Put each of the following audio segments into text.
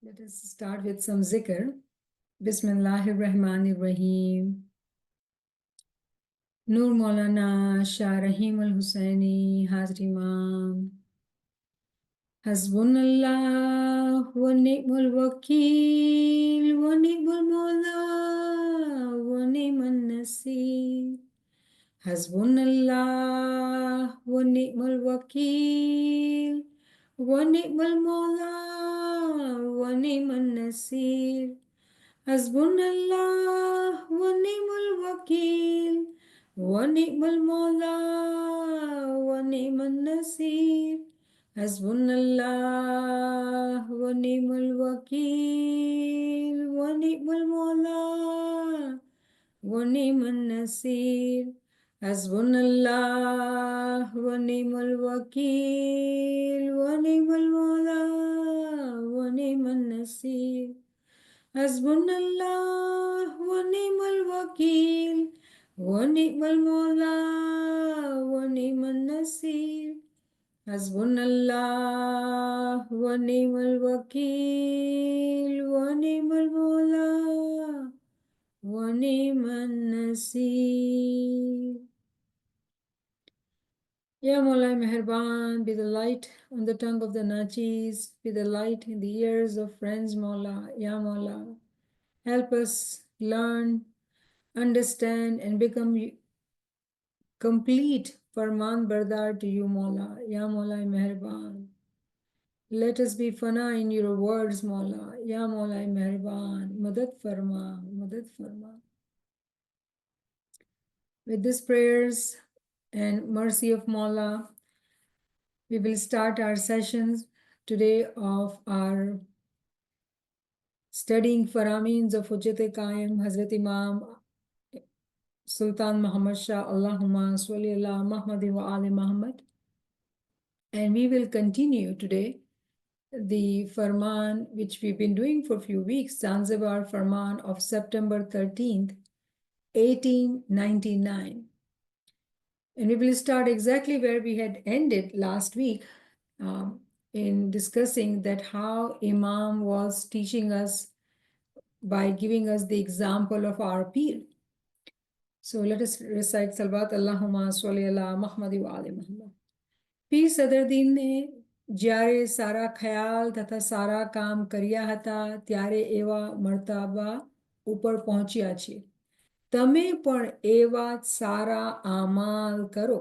Let us start with some zikr. Bismillahir Rahmanir Rahim. Nur Maulana Shah Rahim Al Husaini Hazri Imam. Hasbunallah wa ni'mal wakil wa ni'mal mawla wa ni'man nasir. Hasbunallah wa ni'mal wakil wa ni'mal mawla wa ni'man nasir. Hasbunallah wa ni'mal wakil wa ni'mal mawla wa ni'man nasir. Hasbunallah wa ni'mal wakil wa ni'mal mawla wa ni'man nasir. Hasbunallah wa ni'mal wakil wa ni'mal mawla wa ni'man nasir. Hasbunallah wa ni'mal wakil wa ni'mal mawla wa ni'man nasir. Hasbunallah wa ni'mal wakil wa ni'mal mawla wa ni'man nasir. Ya Mawla Meherban, be the light on the tongue of the Nachis, be the light in the ears of friends, Mawla. Ya Mawla, help us learn, understand, and become complete Farman Bardar to you, Mawla. Ya Mawla Meherban. Let us be fana in your words, Mawla. Ya Mawla Meherban. Madad Farma, Madad Farma. With these prayers and mercy of Mawla, we will start our sessions today of our studying Faramins of Hujjat-e-Qaim, Hazrat Imam Sultan Muhammad Shah, Allahumma salli ala Muhammad wa ali Muhammad. And we will continue today the Farman, which we've been doing for a few weeks, Zanzibar Farman of September 13th, 1899. And we will start exactly where we had ended last week in discussing that how Imam was teaching us by giving us the example of our peer. So let us recite Salawat Allahumma salli ala Muhammad wa ali Muhammad. પીર સદરદીનને જ્યારે સારા ખ્યાલ તથા સારા કામ કર્યા હતા ત્યારે એવા મર્તબા ઉપર પહોંચ્યા છે. તમે પણ એવા સારા આમાલ કરો.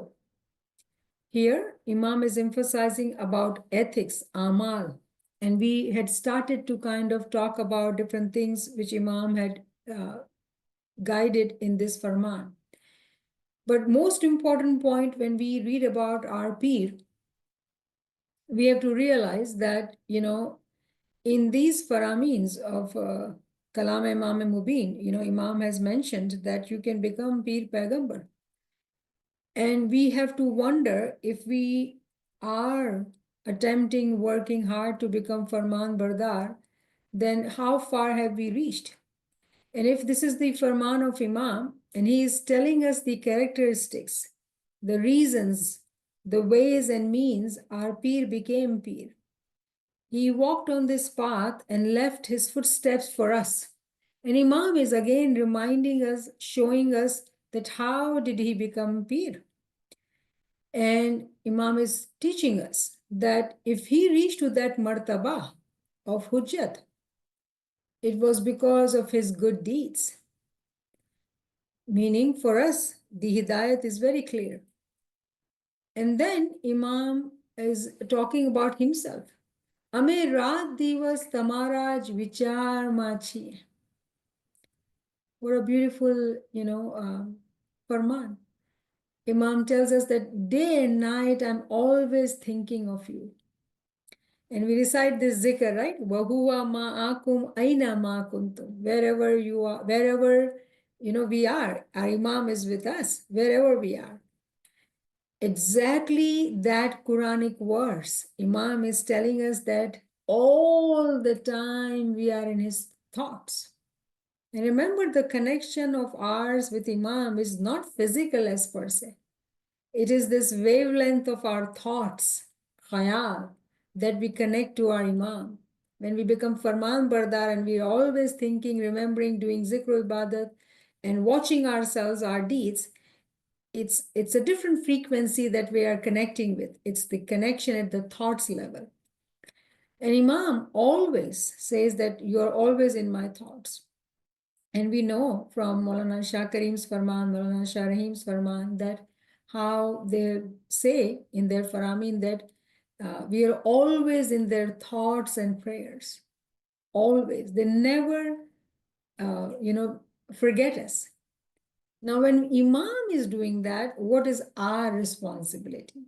Here, Imam is emphasizing about ethics, amal, and we had started to kind of talk about different things which Imam had guided in this Farman. But most important point when we read about our peer, we have to realize that, in these Faramins of Kalam-i Imam-i Mubin, Imam has mentioned that you can become Peer Paigambar. And we have to wonder if we are attempting, working hard to become Farman Bardar, then how far have we reached? And if this is the Farman of Imam, and he is telling us the characteristics, the reasons, the ways and means our peer became peer. He walked on this path and left his footsteps for us. And Imam is again reminding us, showing us that how did he become peer? And Imam is teaching us that if he reached to that martaba of Hujjat, it was because of his good deeds. Meaning for us, the Hidayat is very clear. And then Imam is talking about himself. Ame raat divas tamaraj vichar machi. What a beautiful, Farman. Imam tells us that day and night I'm always thinking of you. And we recite this zikr, right? Wahuwa ma'akum aina ma kuntum. Wherever you are, wherever we are, our Imam is with us, wherever we are. Exactly that Quranic verse, Imam is telling us that all the time we are in his thoughts. And remember, the connection of ours with Imam is not physical as per se. It is this wavelength of our thoughts, khayal, that we connect to our Imam. when we become Farman Bardar and we're always thinking, remembering, doing zikr ibadat and watching ourselves, our deeds, it's a different frequency that we are connecting with. It's the connection at the thoughts level. And Imam always says that you're always in my thoughts. And we know from Maulana Shah Karim's Farman, Maulana Shah Rahim's Farman, that how they say in their Faramin that we are always in their thoughts and prayers. Always. They never, forget us. Now, when Imam is doing that, what is our responsibility?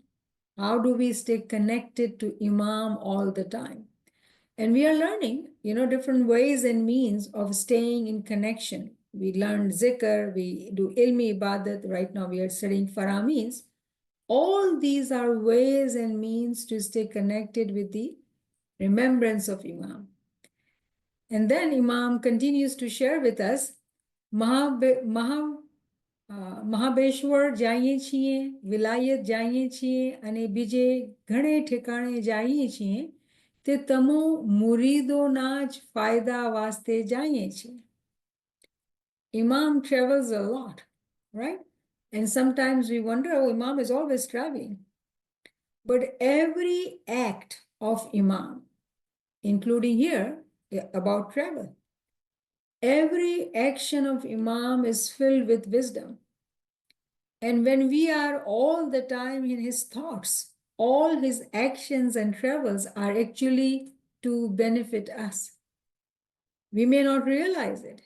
How do we stay connected to Imam all the time? And we are learning, different ways and means of staying in connection. We learned zikr, we do ilmi ibadat. Right now we are studying faramins. All these are ways and means to stay connected with the remembrance of Imam. And then Imam continues to share with us, મહાબેશ્વર જઈએ છીએ, વિલાયત જઈએ છીએ અને બીજે ઘણે ઠેકાણે જઈએ છીએ તે તમો મુરીદોના જ ફાયદા વાસ્તે જઈએ છીએ. Imam travels a lot, right? And sometimes we wonder, oh, Imam is always traveling. But every act of Imam, including here about travel, every action of Imam is filled with wisdom. And when we are all the time in his thoughts, all his actions and travels are actually to benefit us. We may not realize it,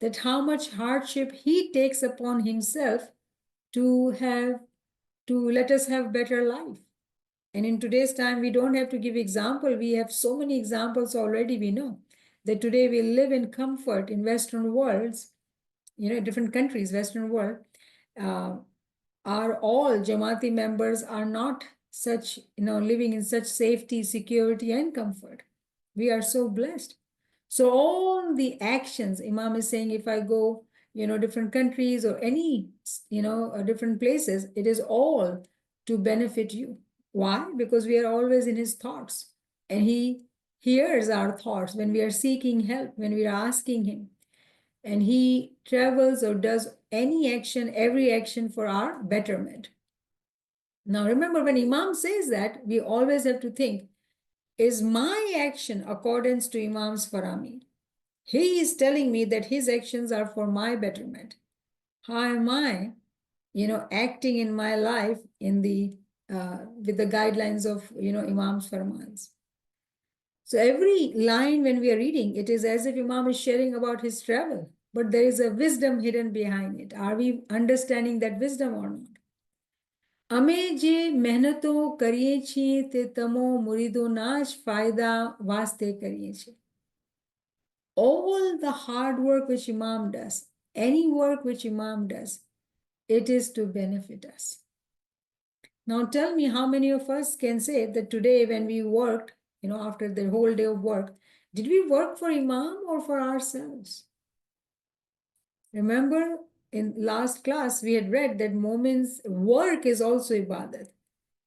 that how much hardship he takes upon himself to let us have better life. And in today's time, we don't have to give example. We have so many examples already. We know that today we live in comfort in Western worlds, different countries, Western world, are all Jama'ati members are not such, living in such safety, security, and comfort. We are so blessed. So all the actions, Imam is saying, if I go, different countries or any, different places, it is all to benefit you. Why? Because we are always in his thoughts. And he hears our thoughts when we are seeking help, when we are asking him. And he travels or does any action, every action for our betterment. Now, remember, when Imam says that, we always have to think, is my action accordance to Imam's farami? He is telling me that his actions are for my betterment. How am I, acting in my life with the guidelines of, Imam's farmans? So every line when we are reading, it is as if Imam is sharing about his travel, but there is a wisdom hidden behind it. Are we understanding that wisdom or not? અમે જે મહેનતો કરીએ છીએ તે તમો મુરીદોના જ ફાયદા વાસ્તે કરીએ છીએ. All the hard work which Imam does, any work which Imam does, it is to benefit us. Now tell me, how many of us can say that today when we worked, after the whole day of work, did we work for Imam or for ourselves? Remember, in last class, we had read that moment's work is also ibadat.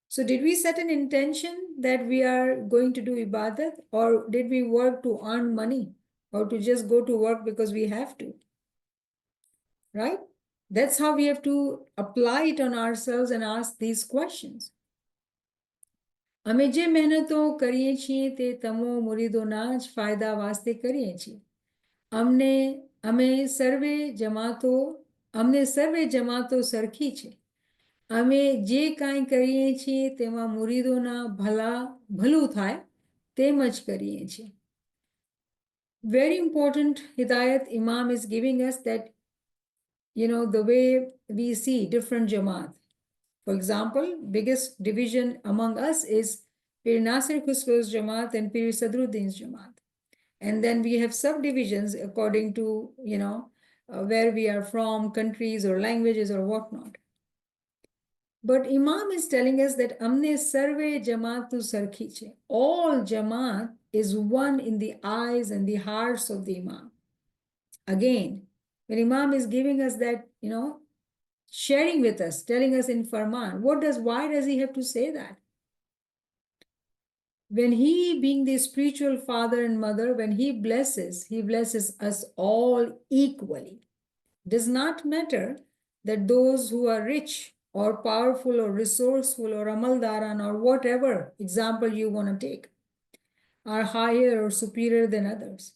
So did we set an intention that we are going to do ibadat, or did we work to earn money or to just go to work because we have to? Right? That's how we have to apply it on ourselves and ask these questions. અમે જે મહેનતો કરીએ છીએ તે તમો મુરીદોના જ ફાયદા વાસ્તે કરીએ છીએ. અમને સર્વે જમાતો સરખી છે. અમે જે કાંઈ કરીએ છીએ તેમાં મુરીદોના ભલું થાય તેમ જ કરીએ છીએ. Very important hidayat Imam is giving us, that, the way we see different Jama'at. For example, biggest division among us is Pir Nasir Khusro's Jama'at and Pir Sadruddin's Jama'at. And then we have subdivisions according to, where we are from, countries or languages or whatnot. But Imam is telling us that Amne sarve Jamaatu sarkhi che. All Jamaat is one in the eyes and the hearts of the Imam. Again, when Imam is giving us that, sharing with us, telling us in Farman, why does he have to say that? When he, being the spiritual father and mother, when he blesses us all equally. Does not matter that those who are rich or powerful or resourceful or amaldaran or whatever example you want to take are higher or superior than others.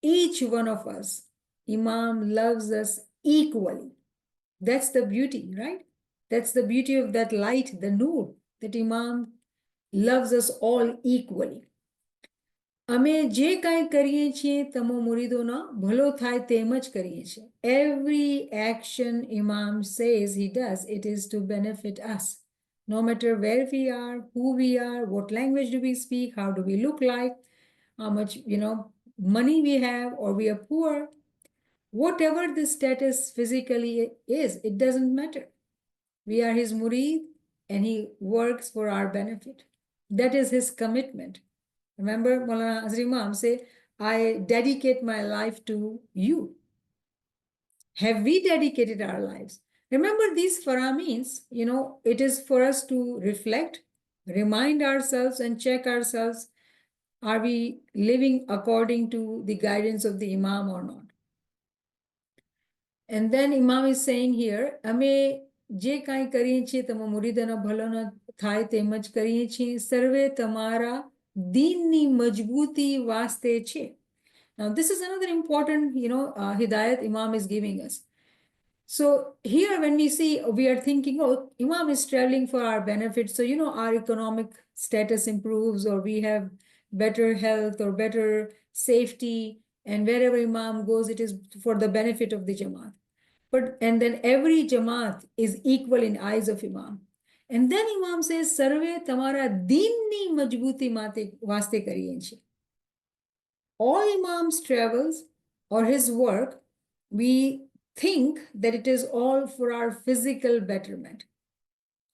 Each one of us, Imam loves us equally. That's the beauty, right? That's the beauty of that light, the Noor, that Imam loves us all equally. અમે જે કાંઈ કરીએ છીએ તમો મુરીદોના ભલો થાય તેમ જ કરીએ છીએ. Every action Imam says he does, it is to benefit us. No matter where we are, who we are, what language do we speak, how do we look like, how much, money we have, or we are poor, whatever the status physically is, it doesn't matter. We are his murid and he works for our benefit. That is his commitment. Remember, Maulana Hazrat Imam say, I dedicate my life to you. Have we dedicated our lives? Remember these Faramins, it is for us to reflect, remind ourselves and check ourselves. Are we living according to the guidance of the Imam or not? And then Imam is saying here, અમે જે કાંઈ કરીએ છીએ તમે મુરીદોના ભલોના થાય તેમ જ કરીએ છીએ સર્વે તમારા દીનની મજબૂતી વાસ્તે છે. Now this is another important, hidayat Imam is giving us. So here when we see, we are thinking, oh, Imam is traveling for our benefit. So, our economic status improves, or we have better health or better safety. And wherever Imam goes, it is for the benefit of the Jama'at. And then every Jama'at is equal in eyes of Imam. And then Imam says, Sarve tamara dinni majbuti vaste kariye chhe. All Imam's travels or his work, we think that it is all for our physical betterment.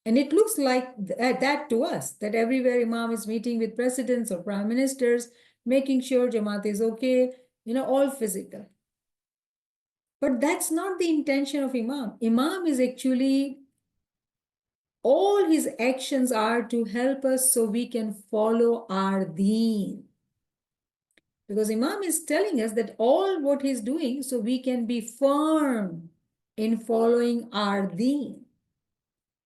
And it looks like that to us, that everywhere Imam is meeting with presidents or prime ministers, making sure Jamaat is okay, all physical. But that's not the intention of Imam. Imam is actually, all his actions are to help us so we can follow our deen. Because Imam is telling us that all what he's doing so we can be firm in following our deen.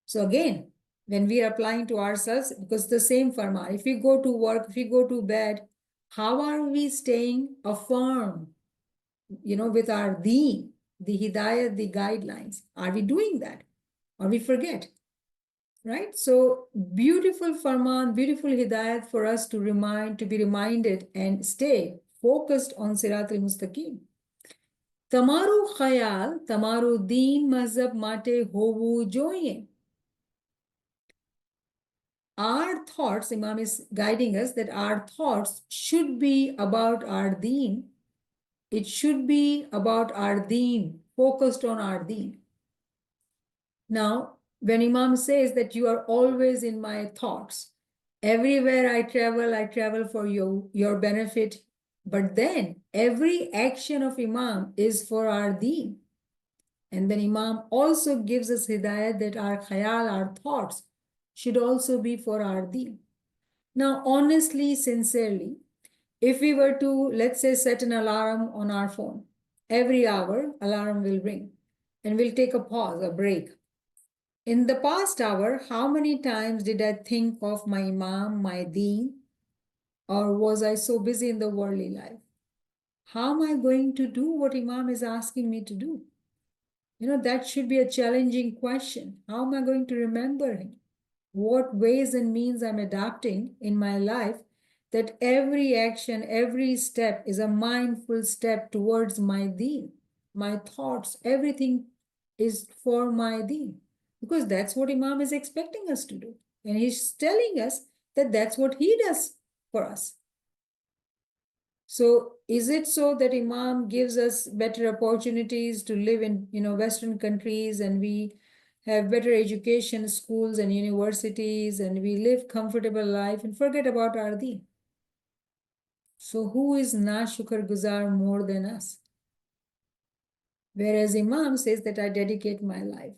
So again, when we are applying to ourselves, because the same Farman, if we go to work, if we go to bed, how are we staying affirm, with our deen, the hidayah, the guidelines? Are we doing that? Or we forget? Right? So beautiful Farman, beautiful hidayat for us to be reminded and stay focused on Sirat al-Mustaqim. Tamaru khayal, tamaru deen mazhab mate hovu જોઈએ. Our thoughts, Imam is guiding us that our thoughts should be about our deen. It should be about our deen, focused on our deen. Now, when Imam says that you are always in my thoughts, everywhere I travel for your benefit. But then every action of Imam is for our deen. And then Imam also gives us hidayat that our khayal, our thoughts, should also be for our deen. Now, honestly, sincerely, if we were to, let's say, set an alarm on our phone, every hour, alarm will ring, and we'll take a pause, a break. In the past hour, how many times did I think of my Imam, my deen? Or was I so busy in the worldly life? How am I going to do what Imam is asking me to do? That should be a challenging question. How am I going to remember him? What ways and means I'm adapting in my life that every action, every step is a mindful step towards my deen, my thoughts, everything is for my deen. Because that's what Imam is expecting us to do. And he's telling us that that's what he does for us. So is it so that Imam gives us better opportunities to live in, Western countries, and we have better education, schools and universities, and we live comfortable life and forget about our deen? So who is na shukr guzar more than us? Whereas Imam says that I dedicate my life.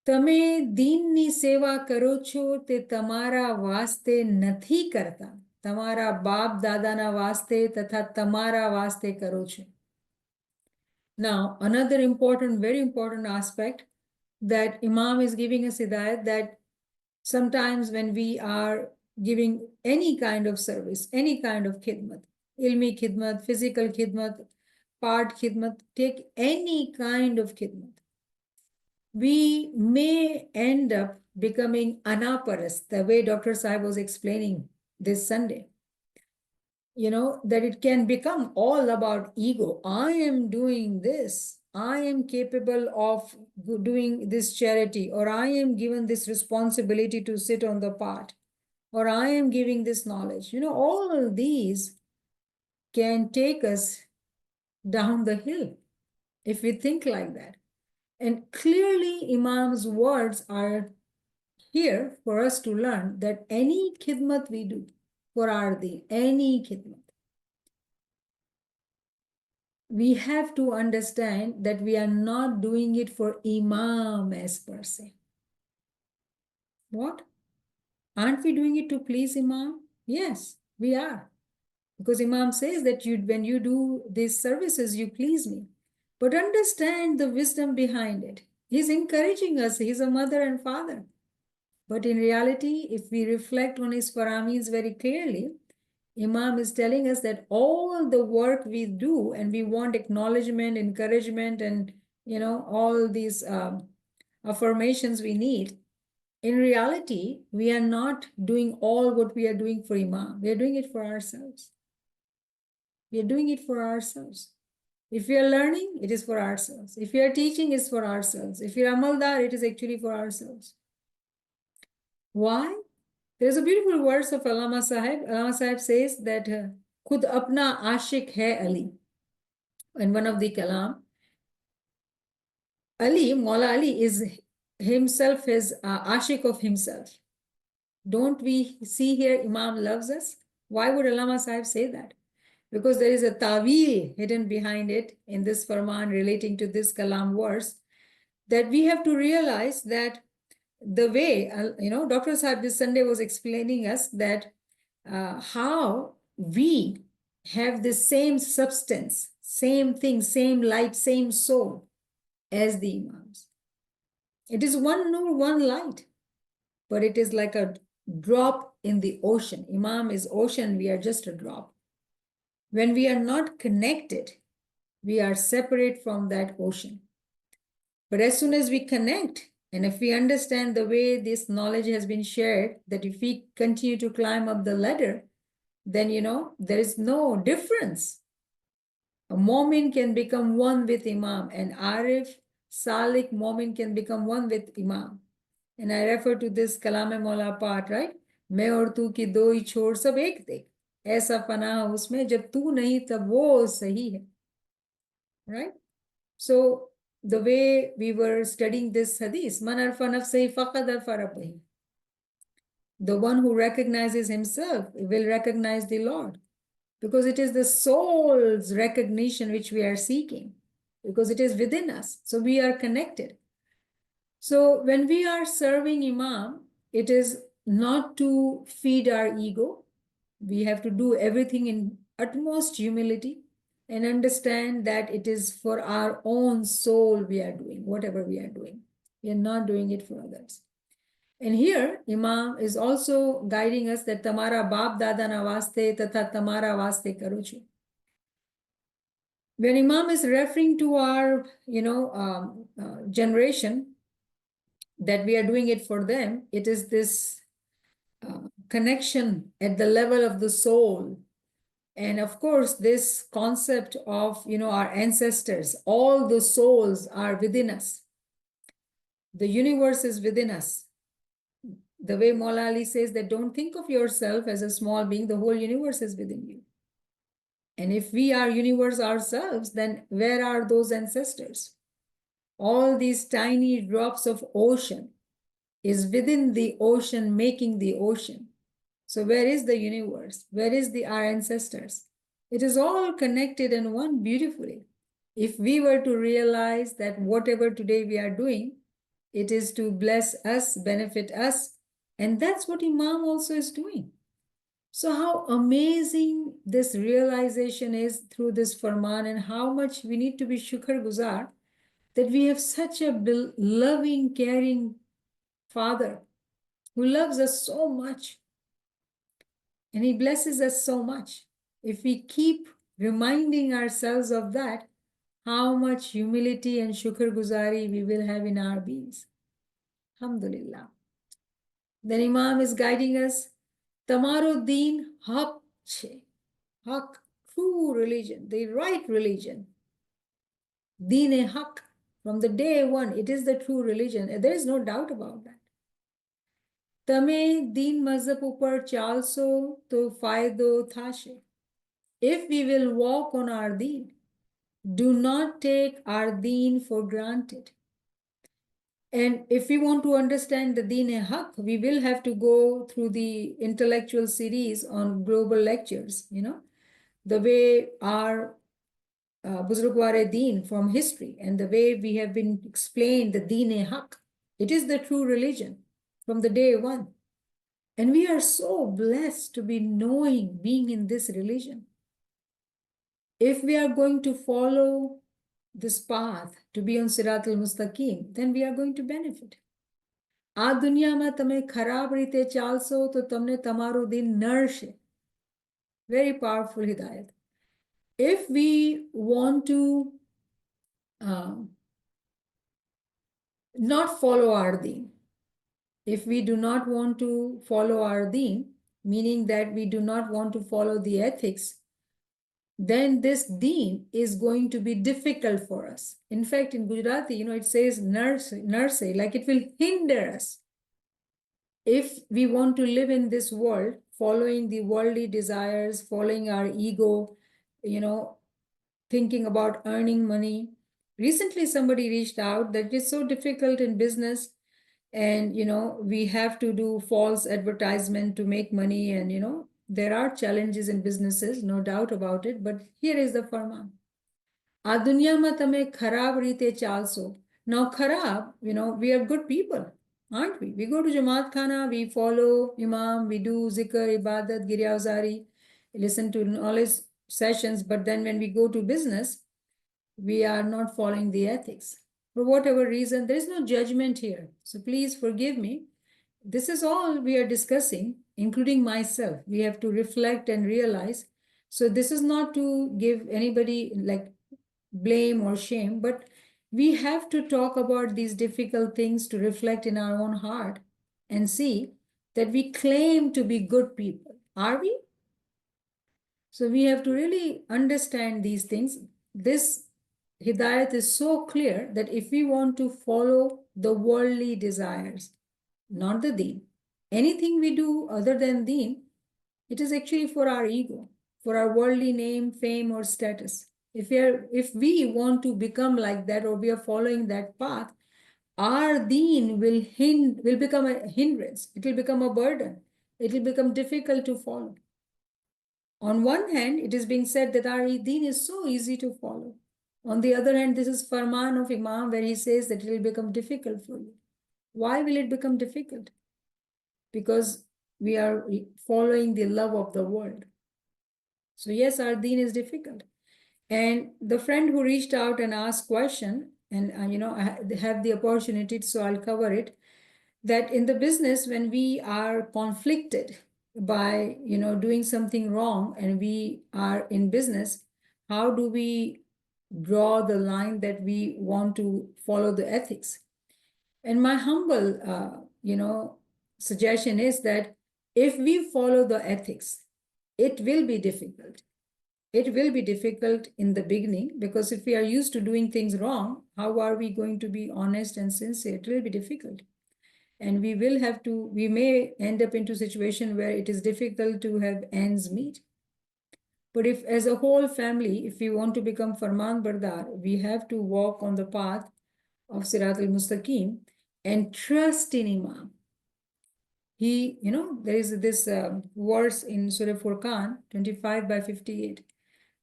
તમે દીનની સેવા કરો છો તે તમારા વાસ્તે નથી કરતા, તમારા બાપ દાદાના વાસ્તે તથા તમારા વાસ્તે કરો છો. Now, another important, very important aspect that Imam is giving us hidayat, that sometimes when we are giving any kind of service, any kind of khidmat, ilmi khidmat, physical khidmat, part khidmat, take any kind of khidmat, we may end up becoming anaparas, the way Dr. Sahib was explaining this Sunday. You know, that it can become all about ego. I am doing this. I am capable of doing this charity, or I am given this responsibility to sit on the part, or I am giving this knowledge. You know, all these can take us down the hill if we think like that. And clearly, Imam's words are here for us to learn that any khidmat we do for our deen, any khidmat, we have to understand that we are not doing it for Imam as per se. What? Aren't we doing it to please Imam? Yes, we are. Because Imam says that when you do these services, you please me. But understand the wisdom behind it. He's encouraging us. He's a mother and father. But in reality, if we reflect on his paramis very clearly, Imam is telling us that all the work we do and we want acknowledgement, encouragement, and all these affirmations we need. In reality, we are not doing all what we are doing for Imam. We are doing it for ourselves. We are doing it for ourselves. If we are learning, it is for ourselves. If we are teaching, it's for ourselves. If we are amaldar, it is actually for ourselves. Why? There's a beautiful verse of Allama Sahib. Allama Sahib says that Khud apna ashik hai Ali. In one of the kalam, Ali, Maula Ali, is himself his ashik of himself. Don't we see here Imam loves us? Why would Allama Sahib say that? Because there is a ta'wil hidden behind it in this Farman relating to this kalam verse, that we have to realize that the way, Dr. Sahib this Sunday was explaining us that how we have the same substance, same thing, same light, same soul as the Imams. It is one nur, one light, but it is like a drop in the ocean. Imam is ocean, we are just a drop. When we are not connected, we are separate from that ocean. But as soon as we connect, and if we understand the way this knowledge has been shared, that if we continue to climb up the ladder, then, there is no difference. A Momin can become one with Imam, and Arif, Salik, Momin can become one with Imam. And I refer to this Kalam-i Mawla part, right? मैं और तू की दो ही छोड़ सब एक देख, ऐसा पनाह उसमें जब तू नहीं तब वो सही है. Right? So the way we were studying this hadith, man arfa nafsahi faqad arfa rabbahi. The one who recognizes himself will recognize the Lord, because it is the soul's recognition which we are seeking, because it is within us. So we are connected. So when we are serving Imam, it is not to feed our ego. We have to do everything in utmost humility and understand that it is for our own soul we are doing whatever we are doing. We are not doing it for others. And here, Imam is also guiding us that tamara baap dada na vaste tatha tamara vaste karo chu. When Imam is referring to our, generation, that we are doing it for them, it is this connection at the level of the soul. And of course, this concept of, our ancestors, all the souls are within us. The universe is within us. The way Maula Ali says that don't think of yourself as a small being, the whole universe is within you. And if we are universe ourselves, then where are those ancestors? All these tiny drops of ocean is within the ocean, making the ocean. So where is the universe? Where is our ancestors? It is all connected and one beautifully. If we were to realize that whatever today we are doing It is to bless us, benefit us. And that's what Imam also is doing. So, how amazing this realization is through this Farman, and how much we need to be shukr guzar that we have such a loving, caring Father who loves us so much and He blesses us so much. If we keep reminding ourselves of that, how much humility and shukr guzari we will have in our beings. Alhamdulillah. Then Imam is guiding us. Tamaro deen haq che. Haq, true religion, the right religion. Deen e haq. From the day one, it is the true religion. There is no doubt about that. Tame deen mazhab upar chalso to faydo thashe. If we will walk on our deen, do not take our deen for granted. And if we want to understand the Deen-e-Haq, we will have to go through the intellectual series on global lectures, the way our Buzrugware Deen from history and the way we have been explained the Deen-e-Haq. It is the true religion from the day one. And we are so blessed to be knowing, being in this religion. If we are going to follow this path to be on Sirat al-Mustaqim, then we are going to benefit. આ દુનિયામાં તમે ખરાબ રીતે ચાલશો તો તમને તમારું દિન નડશે. Very powerful hidayat. If we want to not follow our deen, if we do not want to follow our deen, meaning that we do not want to follow the ethics, then this deen is going to be difficult for us. In fact, in Gujarati, it says narse, like it will hinder us. If we want to live in this world, following the worldly desires, following our ego, thinking about earning money. Recently, somebody reached out that it's so difficult in business and, we have to do false advertisement to make money. And, there are challenges in businesses, no doubt about it. But here is the Farman. આ દુનિયામાં તમે ખરાબ રીતે ચાલશો. Now, kharab, we are good people, aren't we? We go to Jama'at Khana, we follow Imam, we do zikr, ibadat, giryazari, listen to knowledge sessions. But then when we go to business, we are not following the ethics. For whatever reason, there is no judgment here. So please forgive me. This is all we are discussing, including myself. We have to reflect and realize. So this is not to give anybody like blame or shame, but we have to talk about these difficult things to reflect in our own heart and see that we claim to be good people. Are we? So we have to really understand these things. This hidayat is so clear that if we want to follow the worldly desires, not the deen, anything we do other than deen, it is actually for our ego, for our worldly name, fame, or status. If we want to become like that, or we are following that path, our deen will become a hindrance. It will become a burden. It will become difficult to follow. On one hand, it is being said that our deen is so easy to follow. On the other hand, this is Farman of Imam where he says that it will become difficult for you. Why will it become difficult? Because we are following the love of the world. So yes, our deen is difficult. And the friend who reached out and asked question, and I have the opportunity, so I'll cover it, that in the business, when we are conflicted by, doing something wrong and we are in business, how do we draw the line that we want to follow the ethics? And my humble, suggestion is that if we follow the ethics, it will be difficult. It will be difficult in the beginning, because if we are used to doing things wrong, how are we going to be honest and sincere? It will be difficult. And we may end up into a situation where it is difficult to have ends meet. But if as a whole family, if we want to become Farman Bardar, we have to walk on the path of Sirat al-Mustaqim and trust in Imam. There is this verse in Surah Furqan 25/58.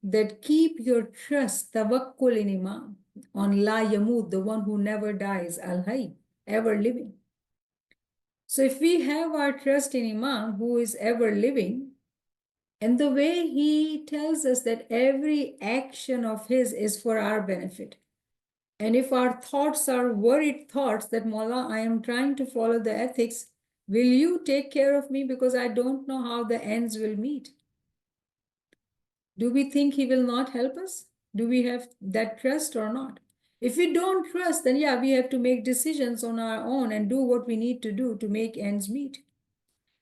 That keep your trust, tawakkul in Imam, on La Yamud, the one who never dies, Al-Hayy. ever living. So if we have our trust in Imam, who is ever living, and the way he tells us that every action of his is for our benefit. And if our thoughts are worried thoughts that Mullah, I am trying to follow the ethics, will you take care of me because I don't know how the ends will meet? Do we think he will not help us? Do we have that trust or not? If we don't trust, then yeah, we have to make decisions on our own and do what we need to do to make ends meet.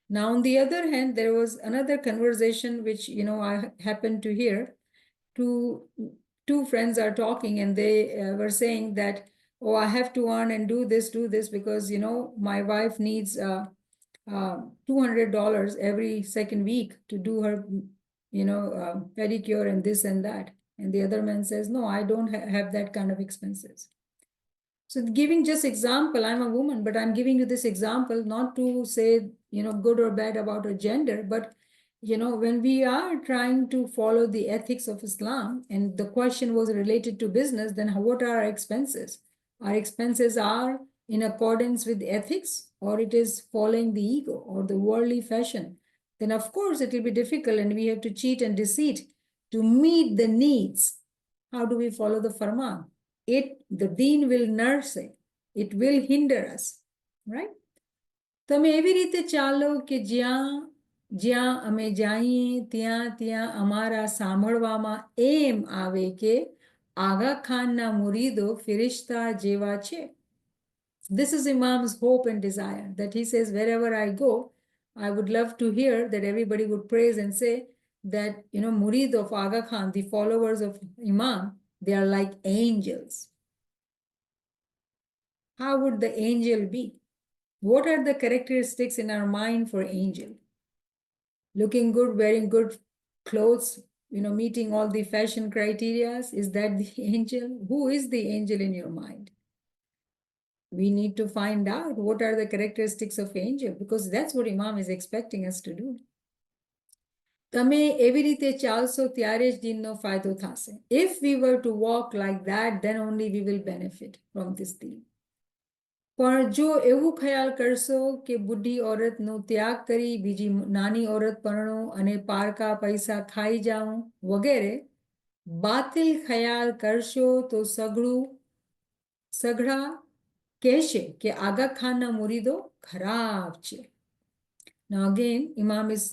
Now, on the other hand, there was another conversation which, I happened to hear. Two friends are talking and they were saying that, oh, I have to earn and do this because, my wife needs $200 every second week to do her, pedicure and this and that. And the other man says, no, I don't have that kind of expenses. So giving just example, I'm a woman, but I'm giving you this example not to say, good or bad about a gender, but when we are trying to follow the ethics of Islam and the question was related to business, then what are our expenses? Our expenses are in accordance with ethics, or it is following the ego or the worldly fashion. Then of course it will be difficult and we have to cheat and deceit to meet the needs. How do we follow the Farman? The deen will nurse it will hinder us, right? તમે એવી રીતે ચાલો કે જ્યાં અમે જઈએ ત્યાં અમારા સાંભળવામાં એમ આવે કે આગા ખાનના મુરીદો ફિરિશ્તા જેવા છે. This is Imam's hope and desire, that he says, wherever I go, I would love to hear that everybody would praise and say that, murid of Aga Khan, the followers of Imam, they are like angels. How would the angel be? What are the characteristics in our mind for angel? Looking good, wearing good clothes, meeting all the fashion criteria. Is that the angel? Who is the angel in your mind? We need to find out what are the characteristics of angel, because that's what Imam is expecting us to do. તમે એવી રીતે ચાલશો ત્યારે જ દીનનો ફાયદો થશે. If we were to walk like that, then only we will benefit from this deen. પણ જો એવું ખ્યાલ કરશો કે બુઢી औरतનો ત્યાગ કરી બીજી નાની औरत પરણો અને પારકા પૈસા ખાઈ જાઉં વગેરે બાતિલ ખ્યાલ કરશો તો સઘળા કહેશે કે આગા ખાનના મુરીદો ખરાબ છે. Now again, Imam is,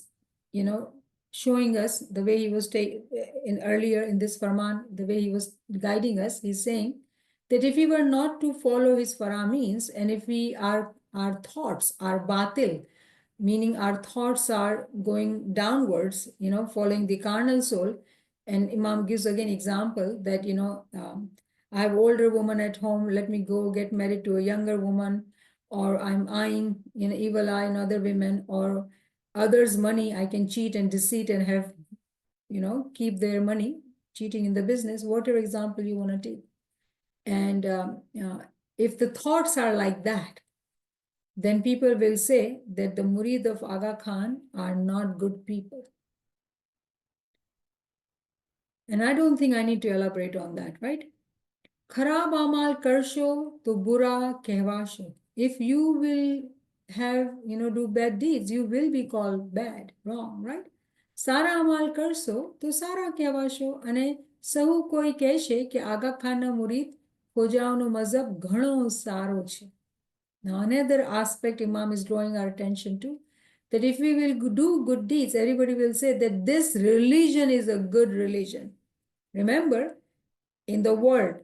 showing us the way he was earlier in this Farman, the way he was guiding us. He's saying that if we were not to follow his faramins, and if our thoughts are batil, meaning our thoughts are going downwards, following the carnal soul, and Imam gives again example that, I have older woman at home, let me go get married to a younger woman, or I'm eyeing, evil eye in other women, or others' money, I can cheat and deceit and have, keep their money, cheating in the business, whatever example you want to take. And if the thoughts are like that, then people will say that the murid of Aga Khan are not good people. And I don't think I need to elaborate on that, right? Kharab amal karsho to bura kehvasho. If you will have, do bad deeds, you will be called bad, wrong, right? Sara amal karso to sara kehvasho. Ane sahu koi kehse ke Aga Khan na murid Khojaono mazhab ghano saro che. Now another aspect Imam is drawing our attention to, that if we will do good deeds, everybody will say that this religion is a good religion. Remember, in the world,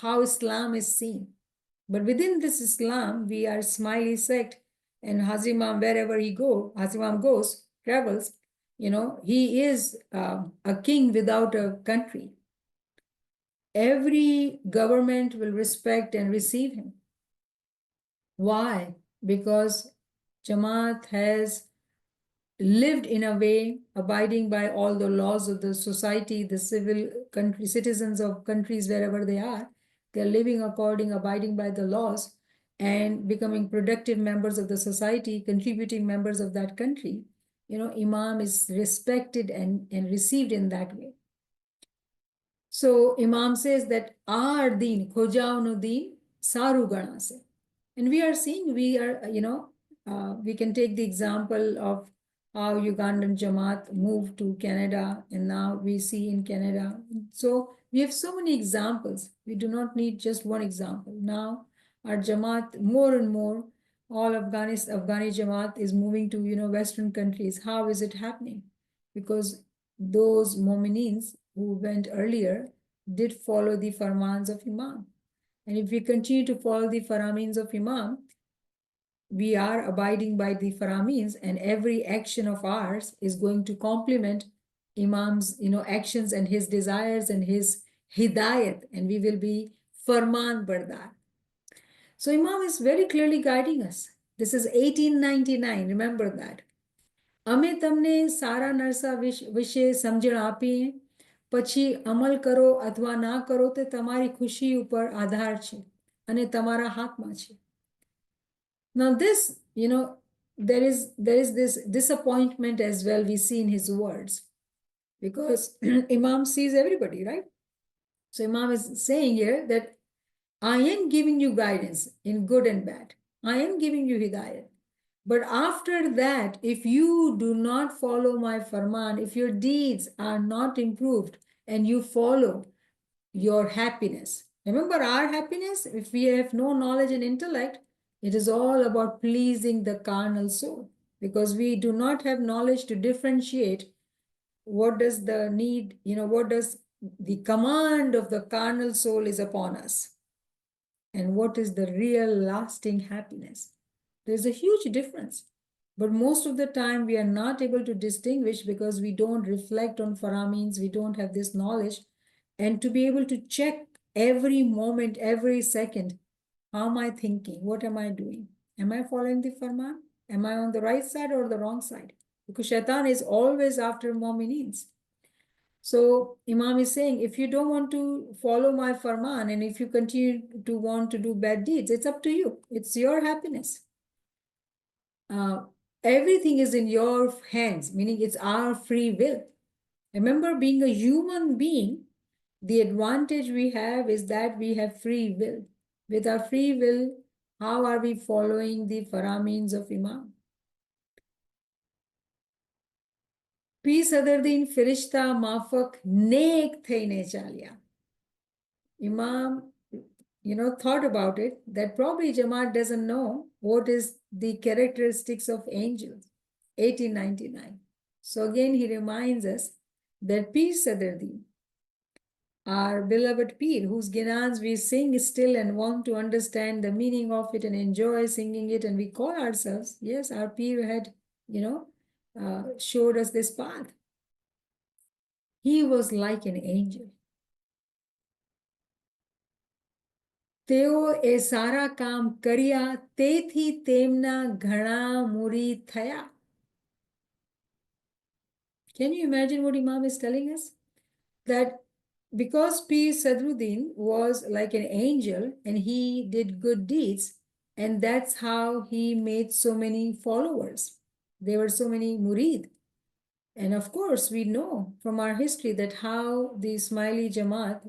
how Islam is seen. But within this Islam, we are smiley sect, and Hazimam, wherever Hazimam goes, travels, he is a king without a country. Every government will respect and receive him. Why? Because Jama'at has lived in a way abiding by all the laws of the society, the citizens of countries wherever they are. They're living abiding by the laws and becoming productive members of the society, contributing members of that country. Imam is respected and received in that way. So Imam says that our deen, Khojaono deen, saru ganase. And we are seeing, we can take the example of how Ugandan Jamaat moved to Canada, and now we see in Canada. So we have so many examples. We do not need just one example. Now our Jamaat, more and more, all Afghani Jamaat is moving to, Western countries. How is it happening? Because those Mominins who went earlier did follow the Farmans of Imam. And if we continue to follow the Faramins of Imam, we are abiding by the Faramins, and every action of ours is going to complement Imam's, actions and his desires and his hidayat, and we will be Farman Bardar. So Imam is very clearly guiding us. This is 1899, remember that. અમે તમને સારા નરસા વિશે સમજણ આપીએ પછી અમલ કરો અથવા ના કરો તે તમારી ખુશી ઉપર આધાર છે અને તમારા હાથમાં છે. Now this, there is this disappointment as well we see in his words, because Imam sees everybody, right? So Imam is saying here that I am giving you guidance in good and bad. I am giving you hidayat. But after that, if you do not follow my farman, if your deeds are not improved and you follow your happiness, remember our happiness, if we have no knowledge and intellect, it is all about pleasing the carnal soul, because we do not have knowledge to differentiate what does the need, what does the command of the carnal soul is upon us and what is the real lasting happiness. There's a huge difference. But most of the time, we are not able to distinguish because we don't reflect on Faramins, we don't have this knowledge. And to be able to check every moment, every second, how am I thinking? What am I doing? Am I following the Farman? Am I on the right side or the wrong side? Because Shaitan is always after Mu'minins. So Imam is saying, if you don't want to follow my Farman and if you continue to want to do bad deeds, it's up to you. It's your happiness. Everything is in your hands, meaning it's our free will. Remember, being a human being, the advantage we have is that we have free will. With our free will, how are we following the Faramins of Imam? P. Sadruddin Firishta Mafak Nek Theine Chalia. Imam, thought about it, that probably Jamaat doesn't know what is the characteristics of angels. 1899. So again, he reminds us that P. Sadruddin, our beloved Pir, whose Ginans we sing still and want to understand the meaning of it and enjoy singing it, and we call ourselves, yes, our Pir had, showed us this path. He was like an angel. તેઓ એ સારા કામ કર્યા તેથી તેમના ઘણા મુરીદ થયા. Can you imagine what Imam is telling us? That because P. Sadruddin was like an angel and he did good deeds, and that's how he made so many followers. There were so many murid. And of course, we know from our history that how the Ismaili Jamaat,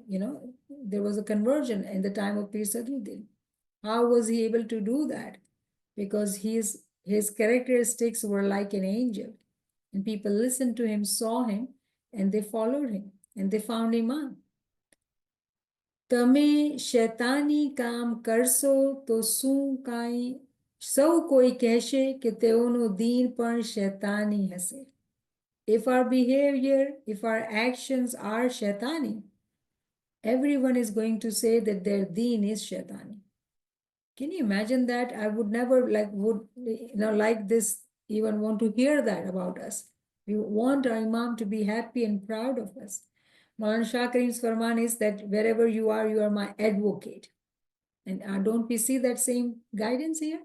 there was a conversion in the time of Pir Sadruddin. How was he able to do that? Because his characteristics were like an angel. And people listened to him, saw him, and they followed him, and they found Imam. તમે શૈતાની કામ કરશો તો શું કાંઈ સૌ કોઈ કહેશે કે તેઓનો દીન પણ શૈતાની હશે. If our behavior, if our actions are shaitani, everyone is going to say that their deen is shaitani. Can you imagine that? I would never like this, even want to hear that about us. We want our Imam to be happy and proud of us. Maulana Shah Karim's Farman is that wherever you are my advocate. And don't we see that same guidance here?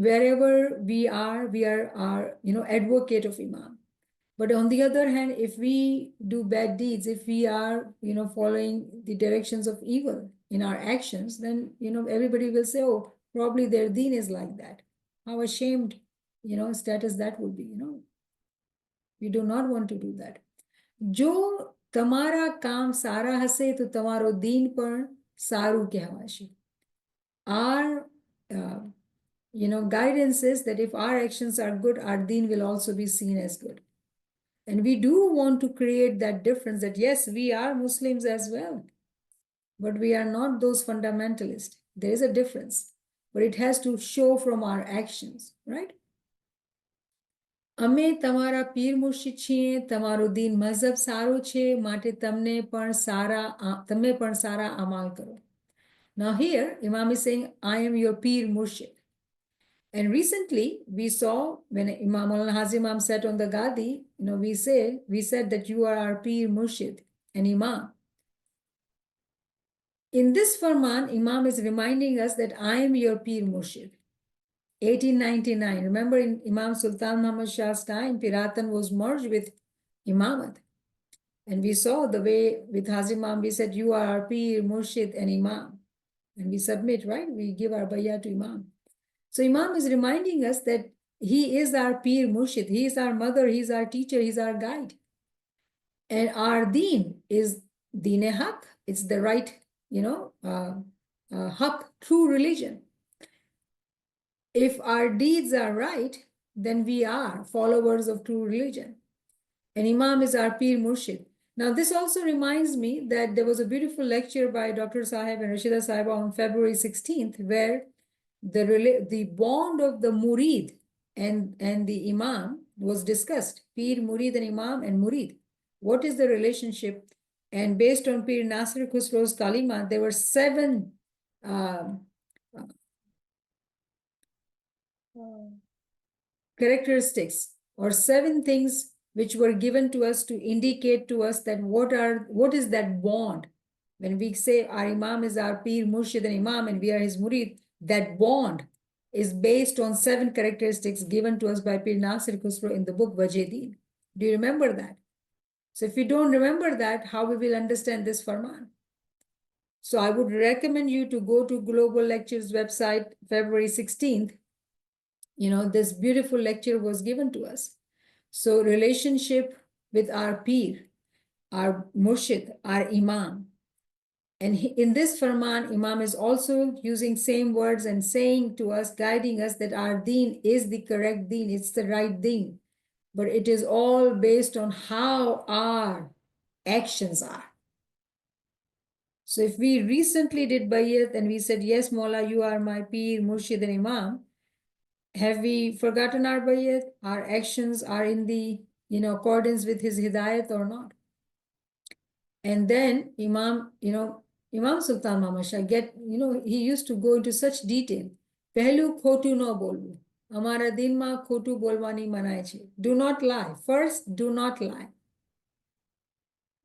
Wherever we are our, advocate of Imam. But on the other hand, if we do bad deeds, if we are, following the directions of evil in our actions, then, everybody will say, oh, probably their deen is like that. How ashamed, status that would be, We do not want to do that. જો તમારા કામ સારા હશે તો તમારો દીન પણ સારું કહેવાશે. our guidance is that if our actions are good, our deen will also be seen as good. And we do want to create that difference that yes, we are Muslims as well, but we are not those fundamentalists. There is a difference, but it has to show from our actions, right? અમે તમારા પીર મુર્શિદ છીએ, તમારો દીન મઝહબ સારો છે, માટે તમે પણ સારા અમાલ કરો. Now here, Imam is saying, I am your Pir Murshid. And recently, we saw when Imam al-Hazim Imam sat on the Gadi, we said that you are our Pir Murshid and Imam. In this Farman, Imam is reminding us that I am your Pir Murshid. 1899, remember in Imam Sultan Muhammad Shah's time, Piratan was merged with Imamat. And we saw the way with Hazim Imam, we said, you are our Pir, Murshid, and Imam. And we submit, right? We give our bayah to Imam. So Imam is reminding us that he is our Pir Murshid, he is our mother, he is our teacher, he is our guide. And our deen is deen-e haq, it's the right, haq, true religion. If our deeds are right, then we are followers of true religion. And Imam is our Pir Murshid. Now, this also reminds me that there was a beautiful lecture by Dr. Sahib and Rashida Sahiba on February 16th, where the bond of the Murid and the Imam was discussed. Pir, Murid, and Imam and Murid. What is the relationship? And based on Pir Nasir Khusro's Talimat, there were 7 characteristics or 7 things which were given to us to indicate to us that what is that bond. When we say our Imam is our Pir, Murshid, and Imam, and we are his Murid, that bond is based on 7 characteristics given to us by Pir Nasir Khusro in the book Wajh-e-Deen. Do you remember that? So if you don't remember that, how we will understand this Farman? So I would recommend you to go to Global Lectures website, February 16th. This beautiful lecture was given to us. So relationship with our Pir, our Murshid, our Imam. And in this Farman, Imam is also using same words and saying to us, guiding us that our deen is the correct deen, it's the right deen. But it is all based on how our actions are. So if we recently did bayat and we said, yes, Mawla, you are my Pir, Murshid, and Imam, have we forgotten our bayat? Our actions are in the accordance with his hidayat or not? And then Imam Sultan Muhammad Shah he used to go into such detail. Pehlu khotu no bolvu. Amara din ma khotu bolwani manai che. Do not lie. First, do not lie.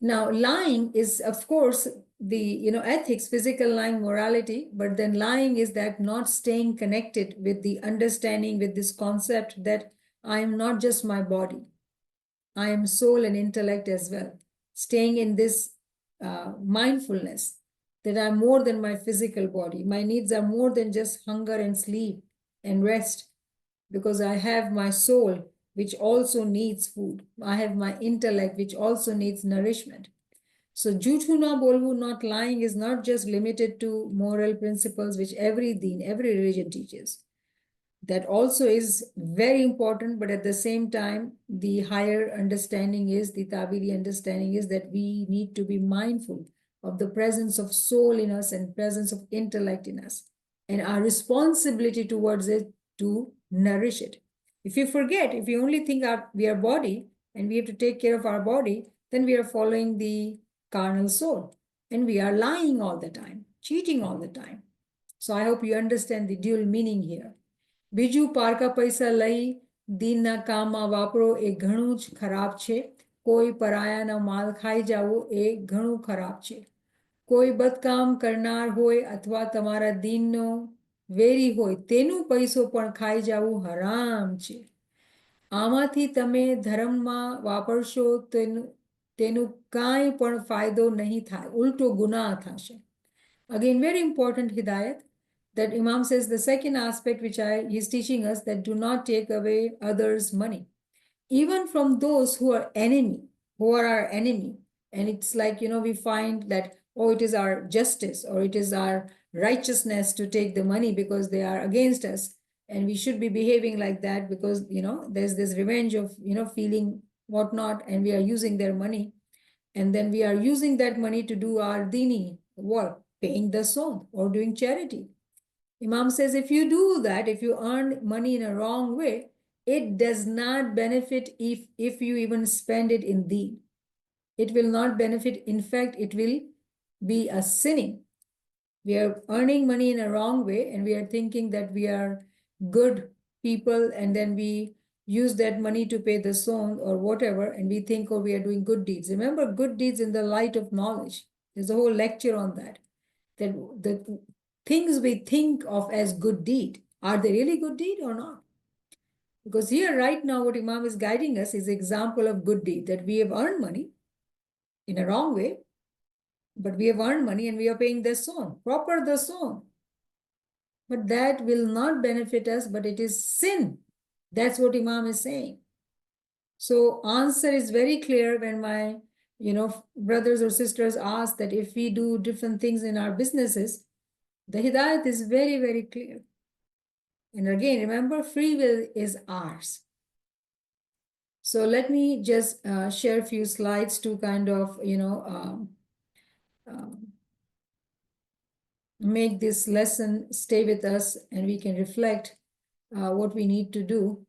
Now, lying is, of course, the ethics, physical lying, morality, but then lying is that not staying connected with the understanding, with this concept that I am not just my body. I am soul and intellect as well. Staying in this mindfulness that I'm more than my physical body. My needs are more than just hunger and sleep and rest, because I have my soul, which also needs food. I have my intellect, which also needs nourishment. So, jhuthu na bolvu, not lying, is not just limited to moral principles, which every deen, every religion teaches. That also is very important, but at the same time, the higher understanding is, the Tabiri understanding is that we need to be mindful of the presence of soul in us and presence of intellect in us, and our responsibility towards it to nourish it. If you forget, if you only think we are body and we have to take care of our body, then we are following the carnal soul and we are lying all the time, cheating all the time. So I hope you understand the dual meaning here. બીજું પારકા પૈસા લઈ દીનના કામમાં વાપરો એ ઘણું જ ખરાબ છે. કોઈ પરાયાનો માલ ખાઈ જાવો એ ઘણું ખરાબ છે. કોઈ બદકામ કરનાર હોય અથવા તમારા દીનનો વેરી હોય તેનું પૈસો પણ ખાઈ જાવું હરામ છે. આમાંથી તમે ધર્મમાં વાપરશો તેનું કાંઈ પણ ફાયદો નહીં થાય, ઉલટો ગુનાહ થશે. Again, very important hidayat. That Imam says the second aspect which he's teaching us, that do not take away others' money, even from those who are our enemy. And it's like, we find that, oh, it is our justice or it is our righteousness to take the money because they are against us. And we should be behaving like that because, there's this revenge of, feeling whatnot, and we are using their money. And then we are using that money to do our dini work, paying the song or doing charity. Imam says if you do that, if you earn money in a wrong way, it does not benefit if you even spend it in deen. It will not benefit. In fact, it will be a sinning. We are earning money in a wrong way and we are thinking that we are good people, and then we use that money to pay the song or whatever, and we think, oh, we are doing good deeds. Remember, good deeds in the light of knowledge. There's a whole lecture on that. That the things we think of as good deed, are they really good deed or not? Because here right now what Imam is guiding us is example of good deed, that we have earned money in a wrong way, but we have earned money and we are paying the song, proper the song. But that will not benefit us, but it is sin. That's what Imam is saying. So answer is very clear when my brothers or sisters ask that if we do different things in our businesses, the hidayat is very, very clear. And again, remember, free will is ours. So let me just share a few slides to kind of, make this lesson stay with us, and we can reflect what we need to do.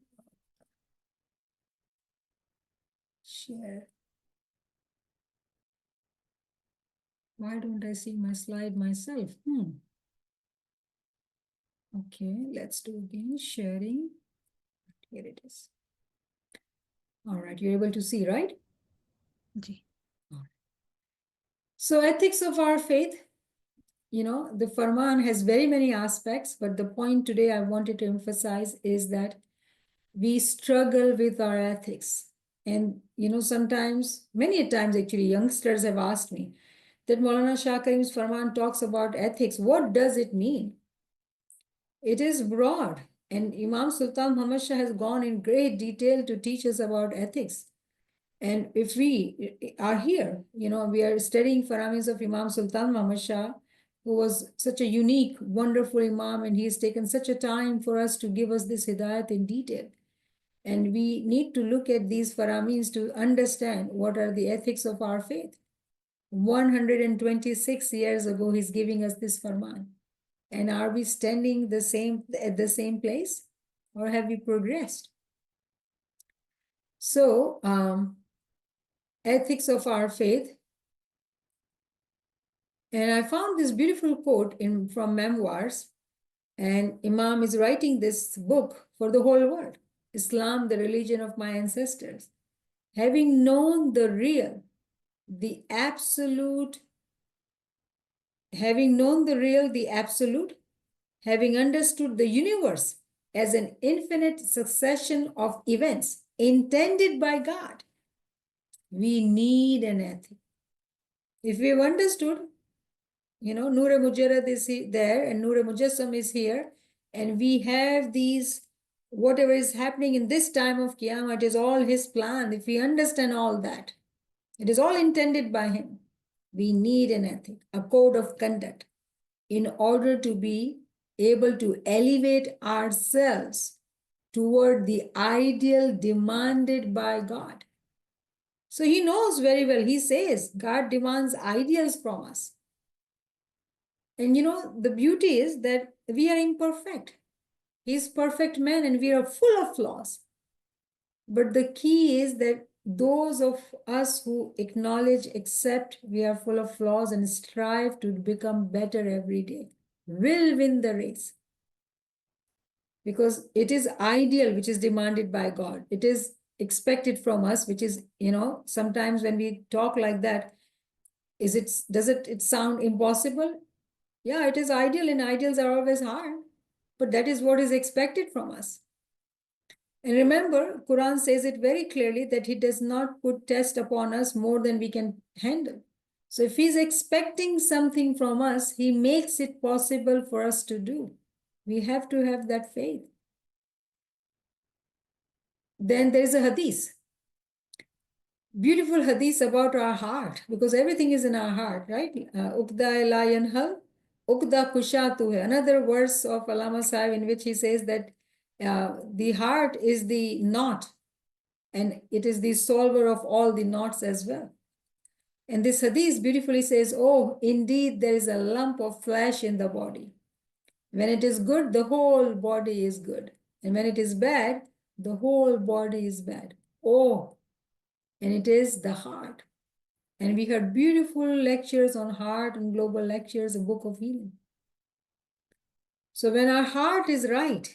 Share. Why don't I see my slide myself? Okay, let's do again, sharing. Here it is. All right, you're able to see, right? Okay. So ethics of our faith, the Farman has very many aspects, but the point today I wanted to emphasize is that we struggle with our ethics. And, sometimes, many times actually, youngsters have asked me that Maulana Shah Karim's Farman talks about ethics. What does it mean? It is broad. And Imam Sultan Muhammad Shah has gone in great detail to teach us about ethics. And if we are here, we are studying Faramis of Imam Sultan Muhammad Shah, who was such a unique, wonderful Imam, and he has taken such a time for us to give us this hidayat in detail. And we need to look at these Faramis to understand what are the ethics of our faith. 126 years ago, he's giving us this Farman. And are we standing at the same place, or have we progressed? So, ethics of our faith. And I found this beautiful quote from Memoirs, and Imam is writing this book for the whole world. Islam, the religion of my ancestors. Having known the real, the absolute, having known the real, the absolute, having understood the universe as an infinite succession of events intended by God, we need an ethic. If we've understood, Nur-e Mujarrad is there and Nur-e Mujassam is here, and we have these, whatever is happening in this time of Qiyamah, it is all his plan. If we understand all that, it is all intended by him. We need an ethic, a code of conduct, in order to be able to elevate ourselves toward the ideal demanded by God. So he knows very well. He says God demands ideals from us. And the beauty is that we are imperfect. He's perfect man and we are full of flaws. But the key is that those of us who acknowledge, accept we are full of flaws and strive to become better every day will win the race. Because it is ideal, which is demanded by God. It is expected from us, which is, sometimes when we talk like that, does it sound impossible? Yeah, it is ideal, and ideals are always hard, but that is what is expected from us. And remember, Quran says it very clearly that he does not put test upon us more than we can handle. So if he's expecting something from us, he makes it possible for us to do. We have to have that faith. Then there's a hadith. Beautiful hadith about our heart, because everything is in our heart, right? Uqda la yanhal Ukda kushatu hai. Another verse of Allama Sahib in which he says that the heart is the knot and it is the solver of all the knots as well. And this hadith beautifully says, oh, indeed, there is a lump of flesh in the body. When it is good, the whole body is good. And when it is bad, the whole body is bad. Oh, and it is the heart. And we heard beautiful lectures on heart and global lectures, a book of healing. So when our heart is right,